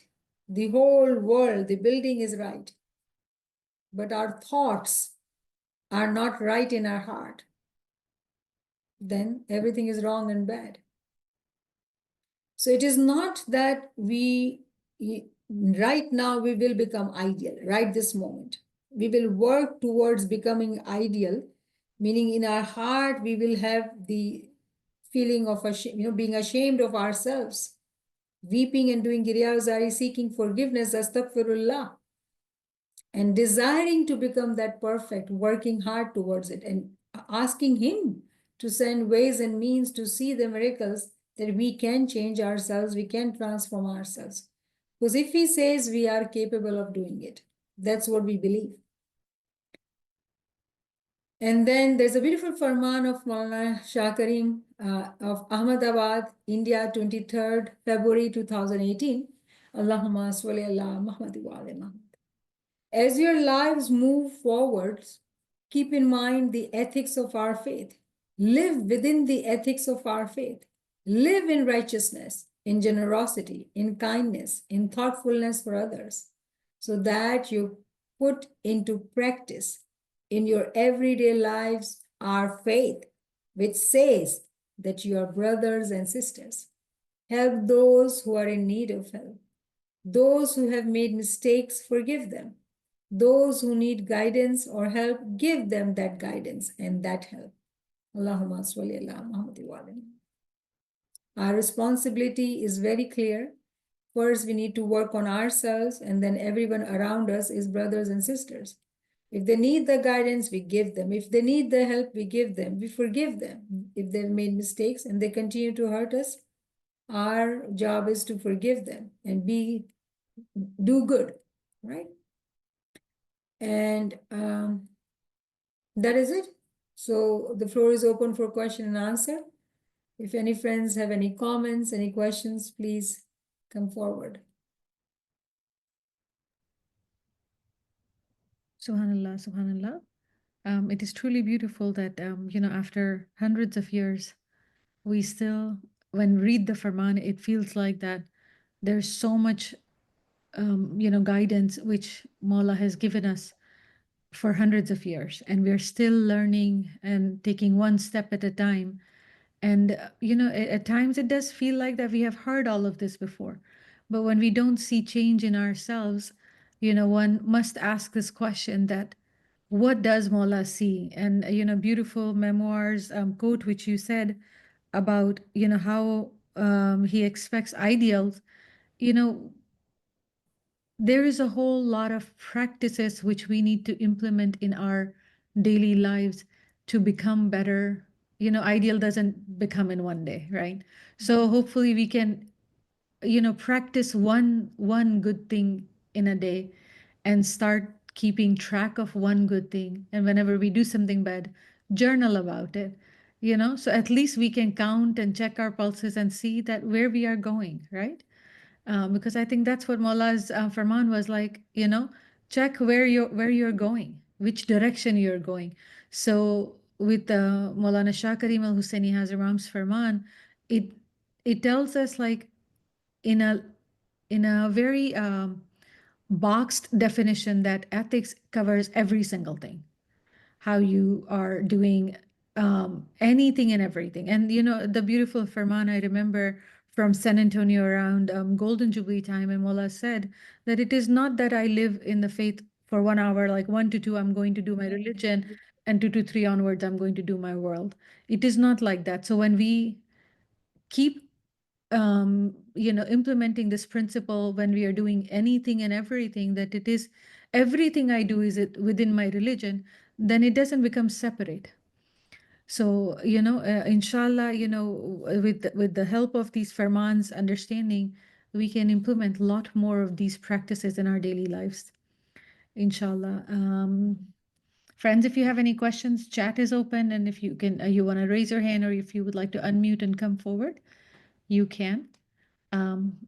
the whole world, the building is right. But our thoughts are not right in our heart, then everything is wrong and bad. So it is not that right now we will become ideal, right this moment. We will work towards becoming ideal, meaning in our heart we will have the feeling of being ashamed of ourselves, weeping and doing giryazari, seeking forgiveness, astaghfirullah, and desiring to become that perfect, working hard towards it, and asking Him to send ways and means to see the miracles that we can change ourselves, we can transform ourselves. Because if He says we are capable of doing it, that's what we believe. And then there's a beautiful Farman of Maulana Shah Karim of Ahmedabad, India, 23rd February 2018. Allahumma salli ala Muhammad wa ala Muhammad. As your lives move forwards, keep in mind the ethics of our faith. Live within the ethics of our faith. Live in righteousness, in generosity, in kindness, in thoughtfulness for others, so that you put into practice in your everyday lives our faith, which says that you are brothers and sisters. Help those who are in need of help. Those who have made mistakes, forgive them. Those who need guidance or help, give them that guidance and that help. Allahumma salli ala Muhammad wa ala. Our responsibility is very clear. First, we need to work on ourselves, and then everyone around us is brothers and sisters. If they need the guidance, we give them. If they need the help, we give them. We forgive them. If they've made mistakes and they continue to hurt us, our job is to forgive them and do good, right? And that is it. So the floor is open for question and answer. If any friends have any comments, any questions, please come forward. Subhanallah, subhanallah. It is truly beautiful that, after hundreds of years, we still, when read the Farman, it feels like that there's so much, guidance which Mawla has given us for hundreds of years. And we're still learning and taking one step at a time. And, at times it does feel like that we have heard all of this before. But when we don't see change in ourselves, one must ask this question that, what does Mola see? And, beautiful memoirs quote, which you said about, how he expects ideals, you know, there is a whole lot of practices which we need to implement in our daily lives to become better. Ideal doesn't become in one day, right? So hopefully we can, practice one good thing in a day and start keeping track of one good thing. And whenever we do something bad, journal about it. So at least we can count and check our pulses and see that where we are going, right? Because I think that's what Maula's Farman was like. Check where you're going, which direction you're going. So with Maulana Shah Karim al Husseini Hazram's Farman, it it tells us like in a very boxed definition that ethics covers every single thing, how you are doing anything and everything. And the beautiful Farman I remember from San Antonio around Golden Jubilee time, and Mullah said that it is not that I live in the faith for 1 hour, like 1 to 2, I'm going to do my religion, and 2 to 3 onwards, I'm going to do my world. It is not like that. So when we keep implementing this principle when we are doing anything and everything, that it is everything I do is it within my religion, then it doesn't become separate. So, inshallah, with the help of these Farman's understanding, we can implement a lot more of these practices in our daily lives. Inshallah. Friends, if you have any questions, chat is open, and if you want to raise your hand, or if you would like to unmute and come forward, you can.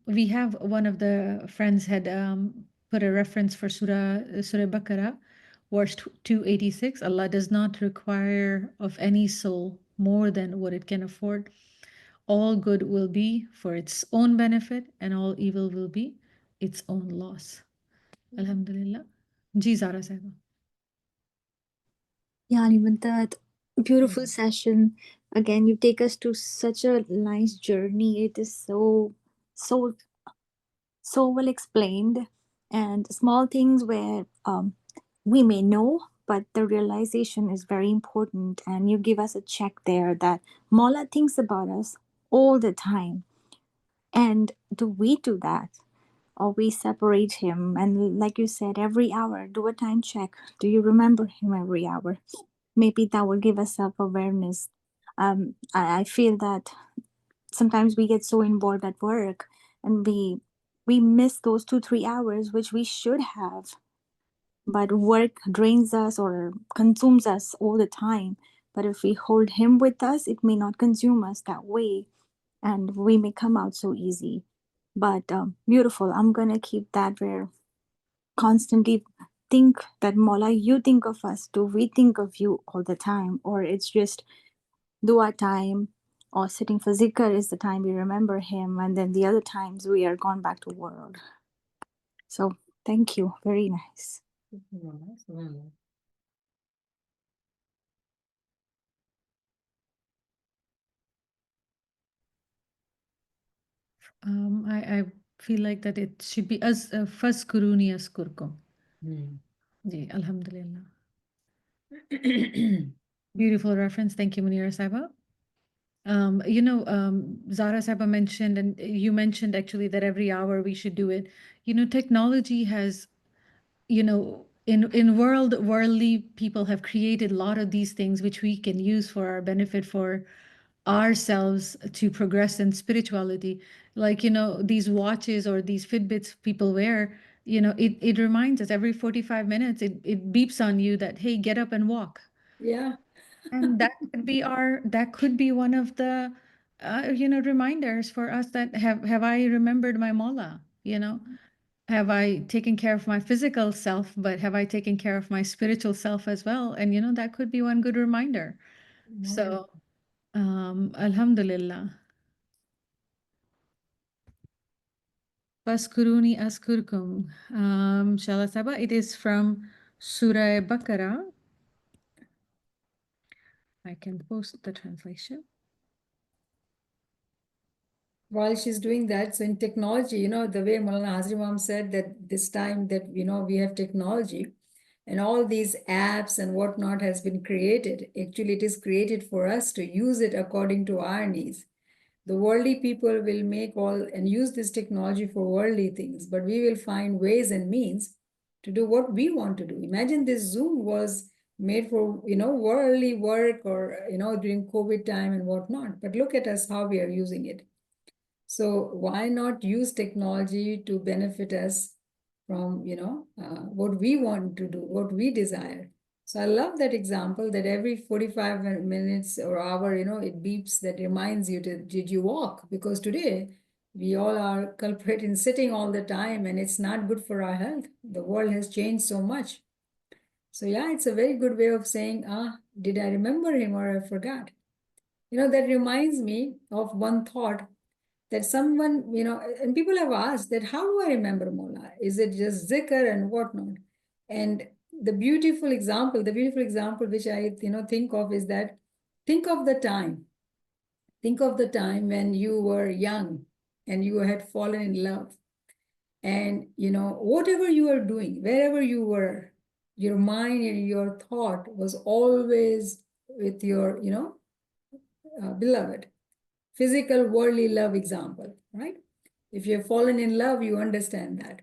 We have one of the friends had put a reference for Surah Baqarah, verse 286. Allah does not require of any soul more than what it can afford. All good will be for its own benefit, and all evil will be its own loss. Alhamdulillah. Ji Zara Sahiba. Yeah, Nimantat, beautiful session. Again, you take us to such a nice journey. It is so, so well explained, and small things where we may know, but the realization is very important. And you give us a check there that Mola thinks about us all the time. And do we do that? Or we separate him? And like you said, every hour, do a time check. Do you remember him every hour? Maybe that will give us self awareness. I feel that sometimes we get so involved at work and we miss those 2 3 hours which we should have, but work drains us or consumes us all the time. But if we hold him with us, it may not consume us that way, and we may come out so easy. But beautiful. I'm gonna keep that where constantly think that Mola, you think of us. Do we think of you all the time, or it's just dua time, or sitting for zikr is the time we remember him, and then the other times we are gone back to world. So thank you, very nice. I feel like that it should be as Faskuruni Askurkum. Ji, Alhamdulillah. Beautiful reference. Thank you, Munira Saiba. Zara Saiba mentioned, and you mentioned actually that every hour we should do it. Technology has, in worldly people have created a lot of these things which we can use for our benefit, for ourselves to progress in spirituality. Like, these watches or these Fitbits people wear, it reminds us every 45 minutes, it beeps on you that, hey, get up and walk. Yeah. And that could be one of the reminders for us that have I remembered my Mola, have I taken care of my physical self, but have I taken care of my spiritual self as well? And that could be one good reminder. So Alhamdulillah. Faskuruni askurkum. Shala Saba, it is from Surah Baqarah. I can post the translation. While she's doing that, so in technology, the way Maulana Hazri Imam said that this time that, we have technology and all these apps and whatnot has been created. Actually, it is created for us to use it according to our needs. The worldly people will make all and use this technology for worldly things, but we will find ways and means to do what we want to do. Imagine this Zoom was made for, worldly work or, during COVID time and whatnot. But look at us, how we are using it. So why not use technology to benefit us from, what we want to do, what we desire. So I love that example that every 45 minutes or hour, it beeps that reminds you to, did you walk? Because today we all are culprit in sitting all the time and it's not good for our health. The world has changed so much. So yeah, it's a very good way of saying, did I remember him or I forgot? That reminds me of one thought that someone, and people have asked that, how do I remember Mola? Is it just zikr and whatnot? And the beautiful example which I, think of is that, think of the time. Think of the time when you were young and you had fallen in love. And, whatever you are doing, wherever you were, your mind and your thought was always with your, beloved. Physical, worldly love example, right? If you have fallen in love, you understand that.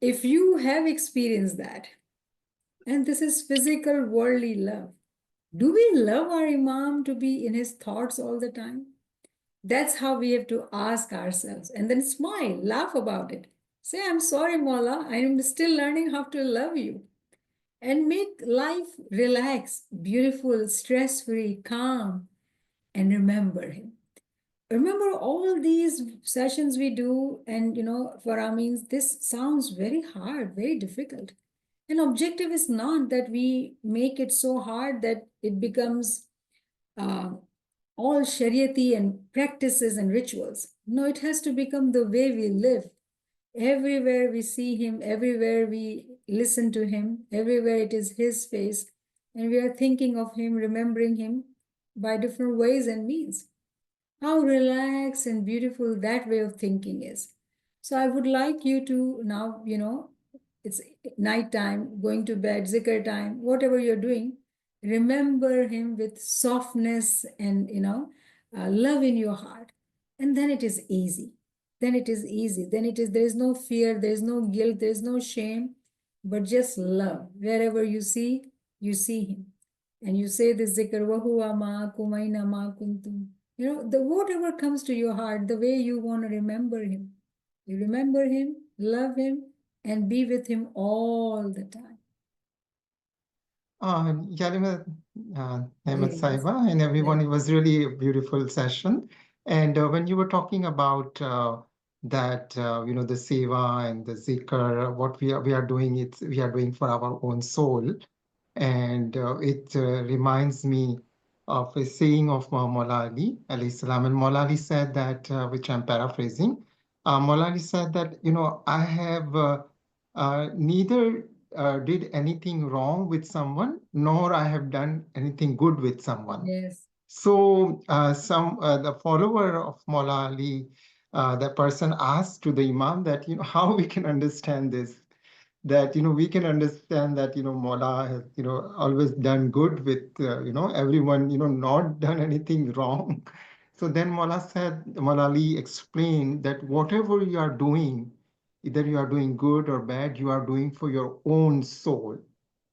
If you have experienced that, and this is physical, worldly love, Do we love our Imam to be in his thoughts all the time? That's how we have to ask ourselves and then smile, laugh about it. Say, I'm sorry, Mola, I'm still learning how to love you. And make life relax, beautiful, stress free, calm, and remember him. Remember all these sessions we do, and for our means, this sounds very hard, very difficult. An objective is not that we make it so hard that it becomes uh, all shariati and practices and rituals. No, it has to become the way we live. Everywhere we see him, everywhere we listen to him, everywhere it is his face, and we are thinking of him, remembering him by different ways and means. How relaxed and beautiful that way of thinking is. So I would like you to now, it's night time, going to bed, zikr time, whatever you're doing, remember him with softness and, love in your heart. And then it is easy. Then it is easy. Then there is no fear, there is no guilt, there is no shame, but just love. Wherever you see him. And you say this zikr, wahuwa ma'akum aina ma kuntum. The whatever comes to your heart, the way you want to remember him. You remember him, love him, and be with him all the time. Yalima, Niamat Yes. Saiba, and everyone, Yes. it was really a beautiful session. And when you were talking about that, the seva and the zikr, what we are doing, we are doing for our own soul. And it reminds me of a saying of Maula Ali, alayhi salam. And Maula Ali said that, which I'm paraphrasing, Maula Ali said that, I have neither did anything wrong with someone, nor I have done anything good with someone. Yes. So the follower of Maula Ali, the person asked to the Imam that, how we can understand this, that we can understand that Mola has always done good with everyone, not done anything wrong. So then Mola Ali explained that whatever you are doing, either you are doing good or bad, you are doing for your own soul.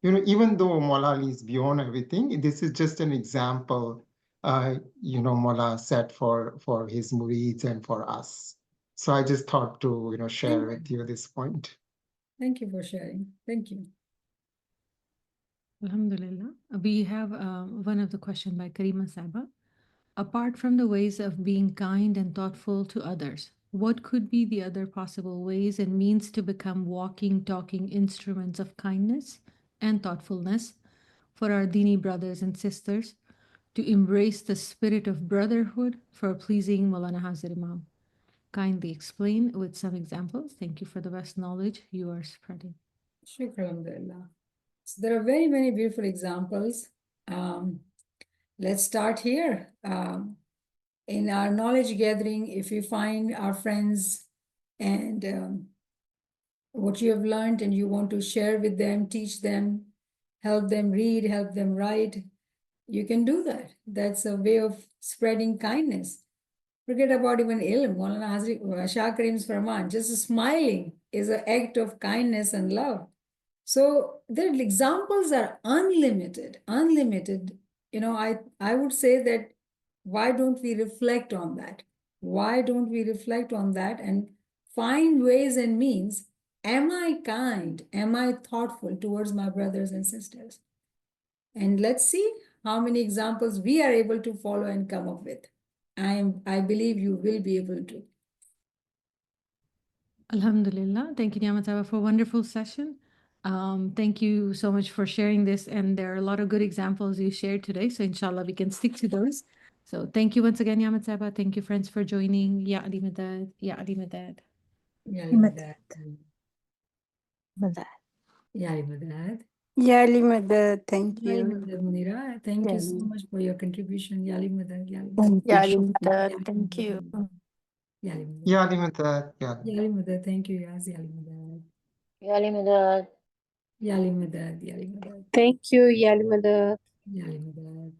Even though Mola Ali is beyond everything, this is just an example. Mola set for his murids and for us. So I just thought to share with you this point. Thank you for sharing. Thank you. Alhamdulillah. We have one of the question by Karima Saba. Apart from the ways of being kind and thoughtful to others, what could be the other possible ways and means to become walking, talking instruments of kindness and thoughtfulness for our Dini brothers and sisters to embrace the spirit of brotherhood for pleasing Maulana Hazir Imam? Kindly explain with some examples. Thank you for the vast knowledge you are spreading. Shukran, alhamdulillah. So there are very many beautiful examples. Let's start here. In our knowledge gathering, if you find our friends and what you have learned and you want to share with them, teach them, help them read, help them write, you can do that. That's a way of spreading kindness. Forget about even ilm. Shah Karim's Farman, just smiling is an act of kindness and love. So the examples are unlimited, unlimited. I would say that why don't we reflect on that? Why don't we reflect on that and find ways and means? Am I kind? Am I thoughtful towards my brothers and sisters? And let's see how many examples we are able to follow and come up with. I believe you will be able to. Alhamdulillah. Thank you, Niamat, for a wonderful session. Thank you so much for sharing this. And there are a lot of good examples you shared today. So inshallah, we can stick to those. So thank you once again, Niamat Saba. Thank you, friends, for joining. Ya Ali Madad. Ya Ali Madad. Ya Madad. Madad. Madad. Ya Madad. Yali Madad, thank Yali you. Madad Munira. Thank you so Yali. much for your contribution. Yali Madad. Yali. Thank you. Yali Shukran. Madad, thank you. Yali Madad. Yeah, Alimentar, yeah. Yali Madad. Thank you, Yas. Yali Madad. Yali Madad. Yali Madad. Yali Madad. Thank you, Yali Madad. Yali Madad.